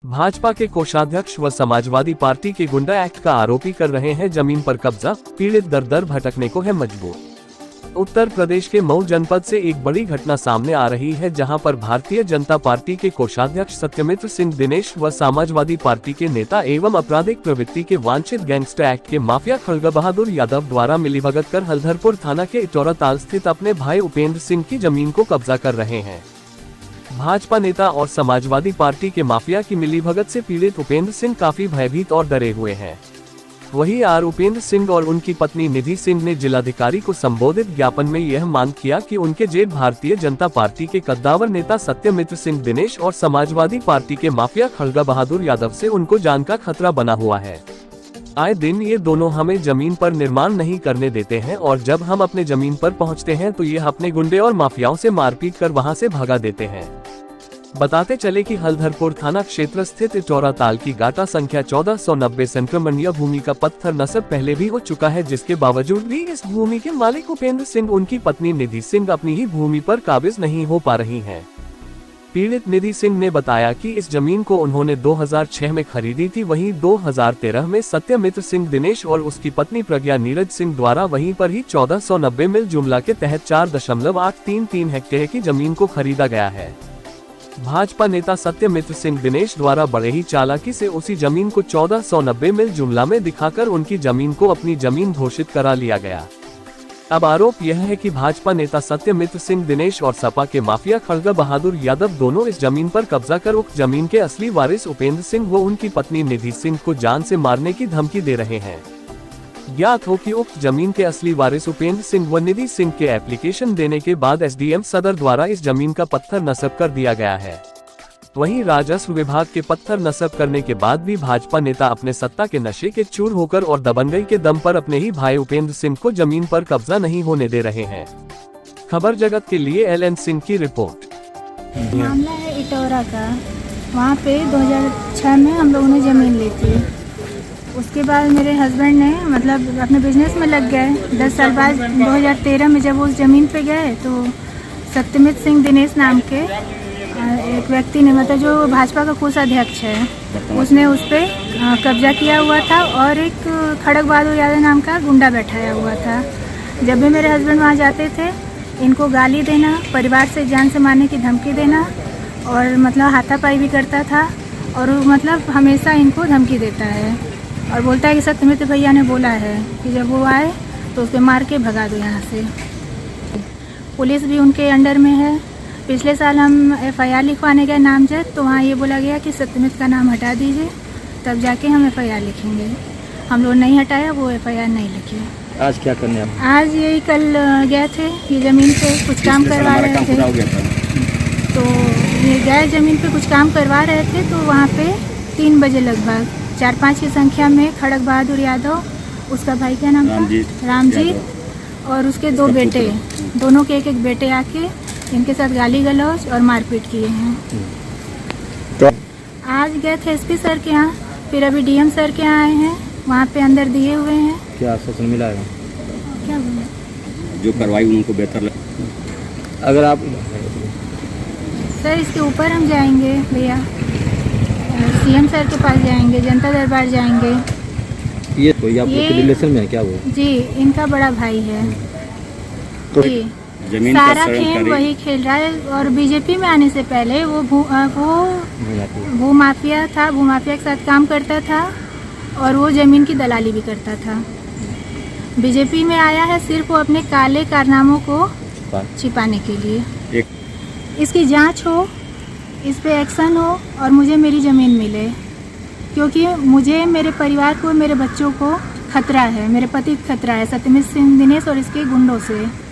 भाजपा के कोषाध्यक्ष व समाजवादी पार्टी के गुंडा एक्ट का आरोपी कर रहे हैं जमीन पर कब्जा, पीड़ित दर दर भटकने को है मजबूर। उत्तर प्रदेश के मऊ जनपद से एक बड़ी घटना सामने आ रही है, जहां पर भारतीय जनता पार्टी के कोषाध्यक्ष सत्यमित्र सिंह दिनेश व समाजवादी पार्टी के नेता एवं आपराधिक प्रवृत्ति के वांछित गैंगस्टर एक्ट के माफिया खड़ग बहादुर यादव द्वारा मिलीभगत कर हल्धरपुर थाना के इटौरा ताल स्थित अपने भाई उपेंद्र सिंह की जमीन को कब्जा कर रहे हैं। भाजपा नेता और समाजवादी पार्टी के माफिया की मिलीभगत से पीड़ित उपेंद्र सिंह काफी भयभीत और डरे हुए हैं। वहीं उपेंद्र सिंह और उनकी पत्नी निधि सिंह ने जिलाधिकारी को संबोधित ज्ञापन में यह मांग किया कि उनके जेब भारतीय जनता पार्टी के कद्दावर नेता सत्यमित्र सिंह दिनेश और समाजवादी पार्टी के माफिया खड़ग बहादुर यादव से उनको जान का खतरा बना हुआ है। आए दिन ये दोनों हमें जमीन पर निर्माण नहीं करने देते हैं और जब हम अपने जमीन पर पहुंचते हैं तो ये अपने गुंडे और माफियाओं से मारपीट कर वहां से भगा देते हैं। बताते चले कि हल्धरपुर थाना क्षेत्र स्थित इटौरा ताल की गाटा संख्या 1490 संक्रमणीय भूमि का पत्थर नस्ब पहले भी हो चुका है, जिसके बावजूद भी इस भूमि के मालिक उपेंद्र सिंह उनकी पत्नी निधि सिंह अपनी ही भूमि पर काबिज नहीं हो पा रही हैं। पीड़ित निधि सिंह ने बताया कि इस जमीन को उन्होंने 2006 में खरीदी थी। वहीं 2013 में सत्यमित्र सिंह दिनेश और उसकी पत्नी प्रज्ञा नीरज सिंह द्वारा वहीं पर ही 1490 मिल जुमला के तहत 4.833 हेक्टेयर की जमीन को खरीदा गया है। भाजपा नेता सत्यमित्र सिंह दिनेश द्वारा बड़े ही चालाकी से उसी जमीन को 1490 मिल जुमला में दिखाकर उनकी जमीन को अपनी जमीन घोषित करा लिया गया। अब आरोप यह है कि भाजपा नेता सत्यमित्र सिंह दिनेश और सपा के माफिया खड़ग बहादुर यादव दोनों इस जमीन पर कब्जा कर उक्त जमीन के असली वारिस उपेंद्र सिंह व उनकी पत्नी निधि सिंह को जान से मारने की धमकी दे रहे हैं। ज्ञात हो कि उक्त जमीन के असली वारिस उपेंद्र सिंह व निधि सिंह के एप्लीकेशन देने के बाद एसडीएम सदर द्वारा इस जमीन का पत्थर नस्ब कर दिया गया है। वहीं राजस्व विभाग के पत्थर नस्ब करने के बाद भी भाजपा नेता अपने सत्ता के नशे के चूर होकर और दबंगई के दम पर अपने ही भाई उपेंद्र सिंह को जमीन पर कब्जा नहीं होने दे रहे हैं। खबर जगत के लिए एलएन सिंह की रिपोर्ट। मामला है इटौरा का। वहाँ पे 2006 में हम लोगों ने ज़मीन ली थी। उसके बाद मेरे हस्बैंड ने मतलब अपने बिजनेस में लग गए। 10 साल बाद 2013 में जब वो उस ज़मीन पे गए तो सत्यमित्र सिंह दिनेश नाम के एक व्यक्ति ने मतलब जो भाजपा का कोषाध्यक्ष है, उसने उस पर कब्जा किया हुआ था और एक खड़ग बहादुर यादव नाम का गुंडा बैठाया हुआ था। जब भी मेरे हस्बैंड वहाँ जाते थे, इनको गाली देना, परिवार से जान से मारने की धमकी देना और मतलब हाथापाई भी करता था और मतलब हमेशा इनको धमकी देता है और बोलता है कि सत्यमित्र भैया ने बोला है कि जब वो आए तो उसे मार के भगा दो यहाँ से। पुलिस भी उनके अंडर में है। पिछले साल हम एफआईआर लिखवाने गए नामजद, तो वहाँ ये बोला गया कि सत्यमित्र का नाम हटा दीजिए, तब जाके हम एफआईआर लिखेंगे। हम लोग नहीं हटाया, वो एफआईआर नहीं लिखी। आज क्या करने आप? आज यही कल गए थे ये ज़मीन पे कुछ काम करवा रहे थे, तो ये गए ज़मीन पे कुछ काम करवा रहे थे तो वहाँ पे 3 बजे लगभग 4-5 की संख्या में खड़ग बहादुर यादव, उसका भाई क्या नाम था, रामजीत, और उसके 2 बेटे, दोनों के एक बेटे आके इनके साथ गाली गलौज और मारपीट किए हैं। तो आज गए थे एसपी सर के यहाँ, फिर अभी डीएम सर के यहाँ आए हैं, वहाँ पे अंदर दिए हुए हैं। क्या आश्वासन मिला है? क्या बोले? जो करवाई उनको बेहतर लगे। अगर आप सर इसके ऊपर हम जाएंगे भैया, सीएम सर के पास जाएंगे, जनता दरबार जाएंगे। ये कोई आप लोग के रिलेशन में है क्या वो? जी, इनका बड़ा भाई है। तो जी, जमीन सारा खेल वही खेल रहा है और बीजेपी में आने से पहले वो भूमाफिया था, भूमाफिया के साथ काम करता था और वो जमीन की दलाली भी करता था। बीजेपी में आया है सिर्फ वो अपने काले कारनामों को छिपाने के लिए। इसकी जांच हो, इस पे एक्शन हो और मुझे मेरी ज़मीन मिले, क्योंकि मुझे, मेरे परिवार को, मेरे बच्चों को खतरा है, मेरे पति को खतरा है सत्यमित्र सिंह दिनेश और इसके गुंडों से।